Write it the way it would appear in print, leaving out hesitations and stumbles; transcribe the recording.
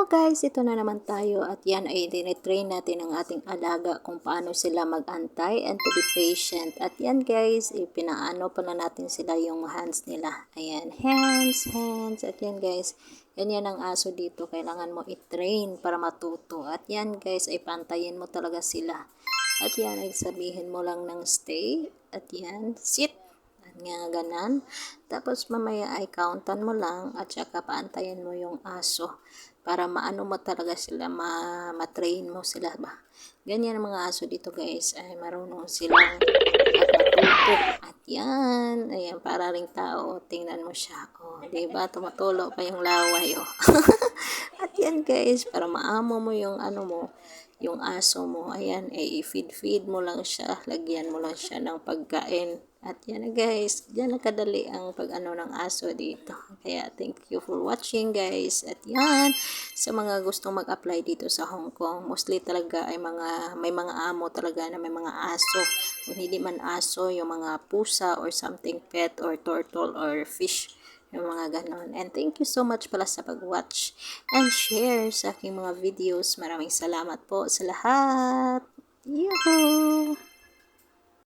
Guys, ito na naman tayo at yan ay dinitrain natin ang ating alaga kung paano sila mag-antay and to be patient. At yan guys, pinaano pala natin sila yung hands nila. Ayan, hands. At yan guys, yan ang aso dito. Kailangan mo i-train para matuto. At yan guys, ay pantayin mo talaga sila. At yan ay sabihin mo lang ng stay. At yan, sit. Nga ganan. Tapos mamaya ay countan mo lang at saka paantayin mo yung aso para maano mo talaga sila, ma-train mo sila ba. Ganyan ang mga aso dito guys, ay marunong silang at matuto. At yan, ayan, para ring tao, tingnan mo siya. O, diba, tumutulo pa yung laway. O. At yan guys, para maamo mo yung ano mo, yung aso mo, ayan, i-feed mo lang siya, lagyan mo lang siya ng pagkain. At yan na guys, yan na kadali ang pag-ano ng aso dito. Kaya thank you for watching guys. At yan, sa mga gustong mag-apply dito sa Hong Kong, mostly talaga ay may mga amo talaga na may mga aso. Kung hindi man aso, yung mga pusa or something pet or turtle or fish. Yung mga ganon. And thank you so much pala sa pag-watch and share sa aking mga videos. Maraming salamat po sa lahat. Yuhuu!